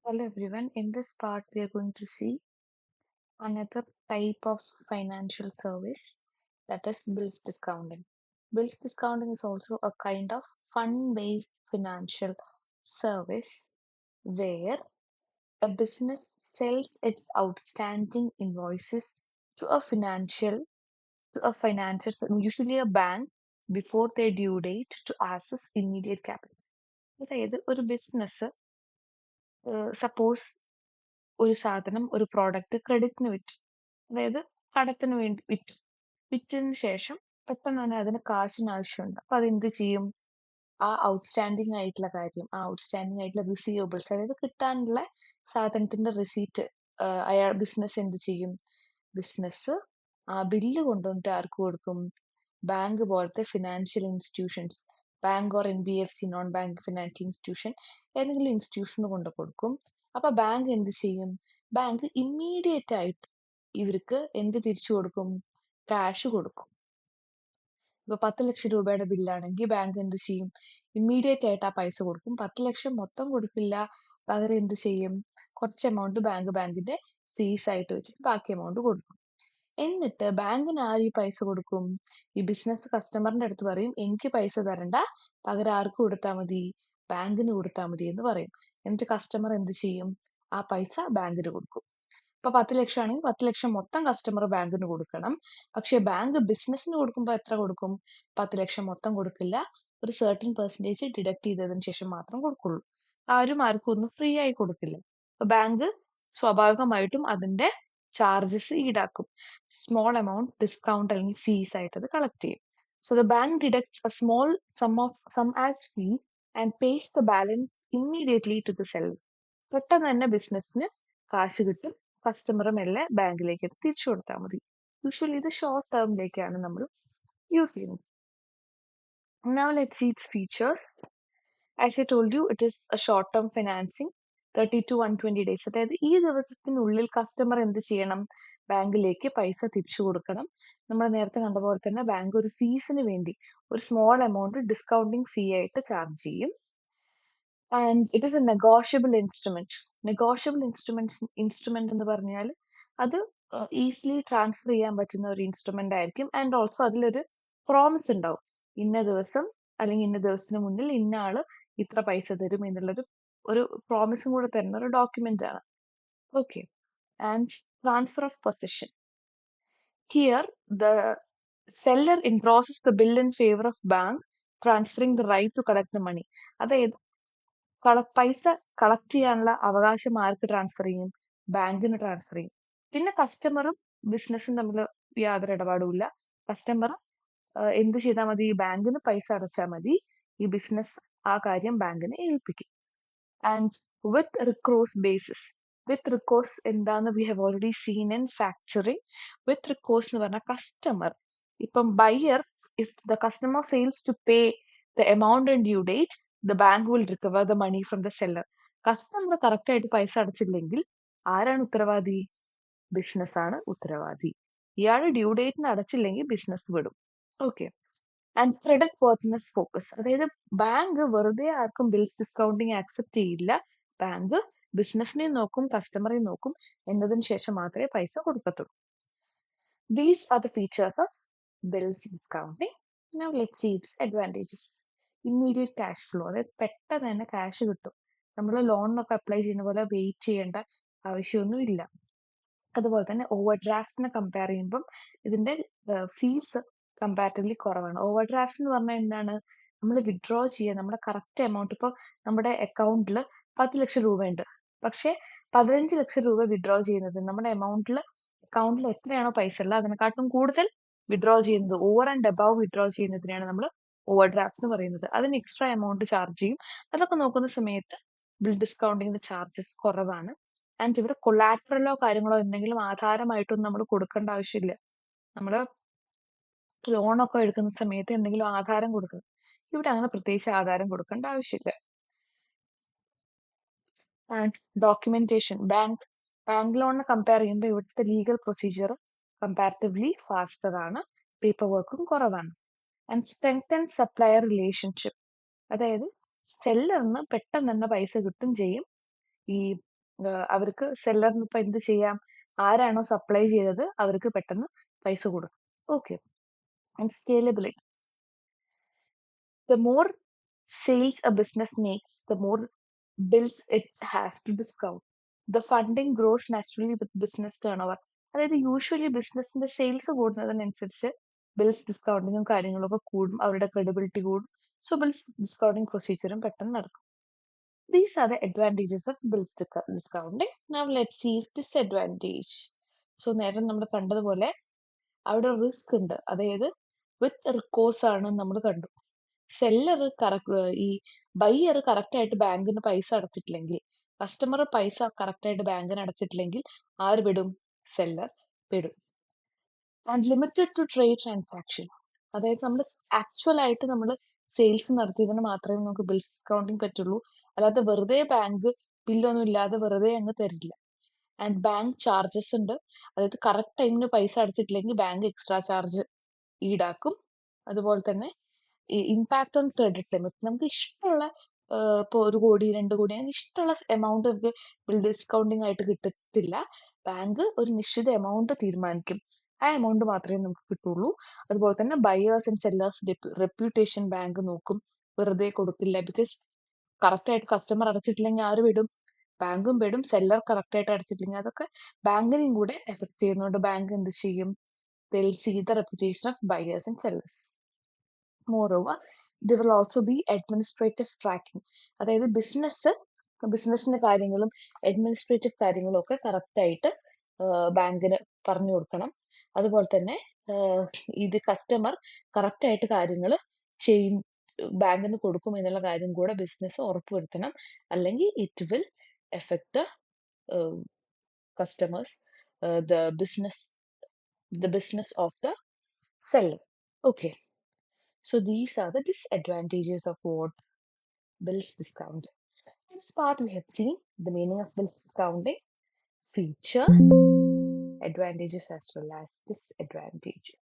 Hello everyone. In this part, we are going to see another type of financial service, that is bills discounting. Bills discounting is also a kind of fund-based financial service where a business sells its outstanding invoices to a financial, usually a bank, before their due date to access immediate capital. അതായത് ഒരു business suppose ഒരു സാധനം ഒരു product ക്രെഡിറ്റിന് വിറ്റു, അതായത് കടത്തിന് വേണ്ടി വിറ്റു. വിറ്റതിന് ശേഷം പെട്ടെന്ന് തന്നെ അതിന് കാശിന് ആവശ്യമുണ്ട്. അപ്പൊ അതെന്ത് ചെയ്യും? ആ ഔട്ട്സ്റ്റാൻഡിങ് ആയിട്ടുള്ള റിസീവബിൾസ്, അതായത് കിട്ടാനുള്ള സാധനത്തിന്റെ റെസീറ്റ് അയാൾ ബിസിനസ് എന്ത് ചെയ്യും? ബിസിനസ് ആ ബില്ല് കൊണ്ടുവന്നിട്ട് ആർക്ക് കൊടുക്കും? ബാങ്ക് പോലത്തെ financial institutions, bank or NBFC, non bank financial institution, ഏതെങ്കിലും ഇൻസ്റ്റിറ്റ്യൂഷന് കൊണ്ട് കൊടുക്കും. അപ്പൊ ബാങ്ക് എന്ത് ചെയ്യും? ബാങ്ക് ഇമ്മീഡിയറ്റ് ആയിട്ട് ഇവർക്ക് എന്ത് തിരിച്ചു കൊടുക്കും? ക്യാഷ് കൊടുക്കും. ഇപ്പൊ 10 ലക്ഷം രൂപയുടെ ബില്ലാണെങ്കിൽ ബാങ്ക് എന്ത് ചെയ്യും? ഇമ്മീഡിയറ്റ് ആയിട്ട് ആ പൈസ കൊടുക്കും. 10 ലക്ഷം മൊത്തം കൊടുക്കില്ല, പകരം എന്ത് ചെയ്യും? കുറച്ച് എമൗണ്ട് ബാങ്കിന്റെ ഫീസ് ആയിട്ട് വെച്ചിട്ട് ബാക്കി എമൗണ്ട് കൊടുക്കും. എന്നിട്ട് ബാങ്കിന് ആര് ഈ പൈസ കൊടുക്കും? ഈ ബിസിനസ് കസ്റ്റമറിന്റെ അടുത്ത് പറയും, എനിക്ക് പൈസ തരണ്ട, പകരം ആർക്ക് കൊടുത്താൽ മതി? ബാങ്കിന് കൊടുത്താൽ മതി എന്ന് പറയും. എന്നിട്ട് കസ്റ്റമർ എന്ത് ചെയ്യും? ആ പൈസ ബാങ്കിന് കൊടുക്കും. ഇപ്പൊ 10 ലക്ഷം ആണെങ്കിൽ 10 ലക്ഷം മൊത്തം കസ്റ്റമർ ബാങ്കിന് കൊടുക്കണം. പക്ഷെ ബാങ്ക് ബിസിനസിന് കൊടുക്കുമ്പോൾ എത്ര കൊടുക്കും? 10 ലക്ഷം മൊത്തം കൊടുക്കില്ല, ഒരു സർട്ടൻ പെർസെന്റേജ് ഡിഡക്ട് ചെയ്തതിന് ശേഷം മാത്രം കൊടുക്കുള്ളൂ. ആർക്കും ഒന്നും ഫ്രീ ആയി കൊടുക്കില്ല. അപ്പൊ ബാങ്ക് സ്വാഭാവികമായിട്ടും അതിന്റെ ചാർജസ് ഈടാക്കും. സ്മോൾ എമൗണ്ട് ഡിസ്കൗണ്ട് അല്ലെങ്കിൽ ഫീസ് ആയിട്ട് അത് കളക്ട് ചെയ്യും. So the bank deducts a small sum as fee and pays the balance immediately to the seller. പെട്ടെന്ന് തന്നെ ബിസിനസ്സിന് കാശ് കിട്ടും. കസ്റ്റമർ മെല്ലെ ബാങ്കിലേക്ക് തിരിച്ചു കൊടുത്താൽ മതി. യൂഷ്വലി ഇത് ഷോർട്ട് ടേമിലേക്കാണ് നമ്മൾ യൂസ് ചെയ്യുന്നത്. Now let's see its features. As I told you, it is a short-term financing, 30 to 120 days. അതായത് ഈ ദിവസത്തിനുള്ളിൽ കസ്റ്റമർ എന്ത് ചെയ്യണം? ബാങ്കിലേക്ക് പൈസ തിരിച്ചു കൊടുക്കണം. നമ്മൾ നേരത്തെ കണ്ട പോലെ തന്നെ ബാങ്ക് ഒരു ഫീസിന് വേണ്ടി ഒരു സ്മോൾ എമൗണ്ട് ഡിസ്കൗണ്ടിങ് ഫീ ആയിട്ട് ചാർജ് ചെയ്യും. And it is A negotiable instrument. Negotiable instrument എന്ന് പറഞ്ഞാൽ അത് ഈസിലി ട്രാൻസ്ഫർ ചെയ്യാൻ പറ്റുന്ന ഒരു ഇൻസ്ട്രുമെന്റ് ആയിരിക്കും. ആൻഡ് ഓൾസോ അതിലൊരു പ്രോമിസ് ഉണ്ടാവും, ഇന്ന ദിവസം അല്ലെങ്കിൽ ഇന്ന ദിവസത്തിന് മുന്നിൽ ഇന്ന ആള് ഇത്ര പൈസ തരും എന്നുള്ളൊരു ഒരു പ്രോമിസും കൂടെ തരുന്ന ഒരു ഡോക്യുമെന്റ് ആണ്. Okay. And transfer of position. Here, the seller endorses the bill in favor of bank, transferring the right to collect the money. അതായത് പൈസ കളക്ട് ചെയ്യാനുള്ള അവകാശം ആർക്ക് ട്രാൻസ്ഫർ ചെയ്യും? ബാങ്കിന് ട്രാൻസ്ഫർ ചെയ്യും. പിന്നെ കസ്റ്റമറും ബിസിനസ്സും തമ്മിൽ യാതൊരു ഇടപാടുമില്ല. കസ്റ്റമർ എന്ത് ചെയ്താൽ മതി? ബാങ്കിന് പൈസ അടച്ചാൽ മതി, ഈ ബിസിനസ് ആ കാര്യം ബാങ്കിനെ ഏൽപ്പിക്കും. And with recourse basis. With recourse എന്താന്ന് we have already seen in factoring. With recourse എന്ന് പറഞ്ഞാൽ കസ്റ്റമർ, ഇപ്പം buyer, if the customer fails to pay the amount and due date, the bank will recover the money from the seller. Customer correct ആയിട്ട് പൈസ അടച്ചില്ലെങ്കിൽ ആരാണ് ഉത്തരവാദി? Business ആണ് ഉത്തരവാദി. ഇയാൾ ഡ്യൂ ഡേറ്റിന് അടച്ചില്ലെങ്കിൽ ബിസിനസ് വിടും. Okay. And credit worthiness focus. അതായത് ബാങ്ക് വെറുതെ ആർക്കും ബിൽസ് ഡിസ്കൗണ്ടിങ് ആക്സെപ്റ്റ് ചെയ്യില്ല. ബാങ്ക് ബിസിനസിനെയും നോക്കും, കസ്റ്റമറെയും നോക്കും, എന്നതിന് ശേഷം മാത്രമേ പൈസ കൊടുക്കത്തുള്ളൂ. These are the features of bills discounting. Now let's see its advantages. Immediate cash flow. അതായത് പെട്ടെന്ന് തന്നെ ക്യാഷ് കിട്ടും. നമ്മൾ ലോണിനൊക്കെ അപ്ലൈ ചെയ്യുന്ന പോലെ വെയിറ്റ് ചെയ്യേണ്ട ആവശ്യമൊന്നും ഇല്ല. അതുപോലെ തന്നെ ഓവർ ഡ്രാഫ്റ്റിനെ കമ്പയർ ചെയ്യുമ്പം ഇതിന്റെ ഫീസ് കമ്പാരിറ്റീവ്ലി കുറവാണ്. ഓവർ ഡ്രാഫ്റ്റ് എന്ന് പറഞ്ഞാൽ എന്താണ്? നമ്മൾ വിഡ്രോ ചെയ്യുക, നമ്മുടെ കറക്റ്റ് എമൗണ്ട്, ഇപ്പോൾ നമ്മുടെ അക്കൗണ്ടിൽ 10 ലക്ഷം രൂപയുണ്ട്, പക്ഷേ 15 ലക്ഷം രൂപ വിഡ്രോ ചെയ്യുന്നത്, നമ്മുടെ അക്കൗണ്ടിൽ എത്രയാണോ പൈസ ഉള്ളത് അതിനെക്കാട്ടും കൂടുതൽ വിഡ്രോ ചെയ്യുന്നത്, ഓവർ ആൻഡ് അബവ് വിഡ്രോ ചെയ്യുന്നതിനാണ് നമ്മൾ ഓവർ ഡ്രാഫ്റ്റ് എന്ന് പറയുന്നത്. അതിന് എക്സ്ട്രാ എമൗണ്ട് ചാർജ് ചെയ്യും. അതൊക്കെ നോക്കുന്ന സമയത്ത് ബിൽ ഡിസ്കൗണ്ടിങ്ങിന്റെ ചാർജസ് കുറവാണ്. ആൻഡ് ഇവിടെ കൊളാറ്ററലോ കാര്യങ്ങളോ എന്തെങ്കിലും ആധാരമായിട്ടൊന്നും നമ്മൾ കൊടുക്കേണ്ട ആവശ്യമില്ല. നമ്മൾ ലോണൊക്കെ എടുക്കുന്ന സമയത്ത് എന്തെങ്കിലും ആധാരം കൊടുക്കണം. ഇവിടെ അങ്ങനെ പ്രത്യേകിച്ച് ആധാരം കൊടുക്കേണ്ട ആവശ്യമില്ല. And documentation. ബാങ്ക് ലോണിനെ കമ്പയർ ചെയ്യുമ്പോൾ ഇവിടുത്തെ ലീഗൽ പ്രൊസീജിയർ കമ്പാരിറ്റീവ്ലി ഫാസ്റ്റർ ആണ്, പേപ്പർ വർക്കും കുറവാണ്. And strengthen supplier relationship. അതായത് സെല്ലറിന് പെട്ടെന്ന് തന്നെ പൈസ കിട്ടും ചെയ്യും, ഈ അവർക്ക് സെല്ലറിന് ഇപ്പൊ എന്ത് ചെയ്യാം, ആരാണോ സപ്ലൈ ചെയ്തത് അവർക്ക് പെട്ടെന്ന് പൈസ കൊടുക്കും. Okay. And scalability. The more sales a business makes, the more bills it has to discount. The funding grows naturally with business turnover. അതായത് യൂഷ്വലി ബിസിനസിന്റെ സെയിൽസ് കൂടുന്നതിനനുസരിച്ച് ബിൽസ് ഡിസ്കൗണ്ടിങ്ങും കാര്യങ്ങളൊക്കെ കൂടും, അവരുടെ ക്രെഡിബിലിറ്റി കൂടും. സോ ബിൽസ് ഡിസ്കൗണ്ടിങ് പ്രൊസീജിയറും പെട്ടെന്ന് നടക്കും. These are the advantages of bills discounting. Now let's see disadvantage. So നേരത്തെ നമ്മൾ കണ്ടതുപോലെ അവിടെ റിസ്ക് ഉണ്ട്, അതായത് വിത്ത് റിക്കോഴ്സ് ആണ് നമ്മൾ കണ്ടു. സെല്ലർ ഈ ബയ്യർ കറക്റ്റ് ആയിട്ട് ബാങ്കിന് പൈസ അടച്ചിട്ടില്ലെങ്കിൽ, കസ്റ്റമർ പൈസ കറക്റ്റ് ആയിട്ട് ബാങ്കിന് അടച്ചിട്ടില്ലെങ്കിൽ ആര് വിടും? സെല്ലർ വിടും. And limited to trade transaction. അതായത് നമ്മൾ ആക്ച്വൽ ആയിട്ട് നമ്മൾ സെയിൽസ് നടത്തിയതിന് മാത്രമേ നമുക്ക് ബിൽ ഡിസ്കൗണ്ടിങ് പറ്റുള്ളൂ. അല്ലാതെ വെറുതെ ബാങ്ക് ബില്ലൊന്നും ഇല്ലാതെ വെറുതെ അങ്ങ് തരില്ല. ആൻഡ് ബാങ്ക് ചാർജസ് ഉണ്ട്, അതായത് കറക്റ്റ് ടൈമിന് പൈസ അടച്ചിട്ടില്ലെങ്കിൽ ബാങ്ക് എക്സ്ട്രാ ചാർജ് ഈടാക്കും. അതുപോലെ തന്നെ ഈ ഇമ്പാക്ട് ഓൺ ക്രെഡിറ്റ് ലിമിറ്റ്, നമുക്ക് ഇഷ്ടമുള്ള ഇപ്പോൾ 1 കോടി 2 കോടി അങ്ങനെ ഇഷ്ടമുള്ള എമൗണ്ട് നമുക്ക് ബിൽ ഡിസ്കൗണ്ടിങ് ആയിട്ട് കിട്ടത്തില്ല. ബാങ്ക് ഒരു നിശ്ചിത എമൗണ്ട് തീരുമാനിക്കും, ആ എമൗണ്ട് മാത്രമേ നമുക്ക് കിട്ടുള്ളൂ. അതുപോലെ തന്നെ buyers and sellers reputation bank നോക്കും, വെറുതെ കൊടുക്കില്ല. ബിക്കോസ് കറക്റ്റ് ആയിട്ട് കസ്റ്റമർ അടച്ചിട്ടില്ലെങ്കിൽ ആര് വിടും? ബാങ്കും വിടും. സെല്ലർ കറക്റ്റ് ആയിട്ട് അടച്ചിട്ടില്ലെങ്കിൽ അതൊക്കെ ബാങ്കിനെയും കൂടെ എഫക്ട് ചെയ്യുന്നതുകൊണ്ട് ബാങ്ക് എന്ത് ചെയ്യും? They'll see the reputation of buyers and sellers. Moreover, there will also be administrative tracking. അതായത് ബിസിനസ്സിന്റെ കാര്യങ്ങളും അഡ്മിനിസ്ട്രേറ്റീവ് കാര്യങ്ങളും ഒക്കെ കറക്റ്റ് ആയിട്ട് ബാങ്കിന് പറഞ്ഞു കൊടുക്കണം. അതുപോലെ തന്നെ ഇത് കസ്റ്റമർ കറക്റ്റ് ആയിട്ട് കാര്യങ്ങൾ ബാങ്കിന് കൊടുക്കും എന്നുള്ള കാര്യം കൂടെ ബിസിനസ് ഉറപ്പുവരുത്തണം. അല്ലെങ്കിൽ it will effect the customers, the business of the seller. Okay. So these are the disadvantages of what? Bills discounting. In this part, we have seen the meaning of bills discounting, features, advantages as well as disadvantages.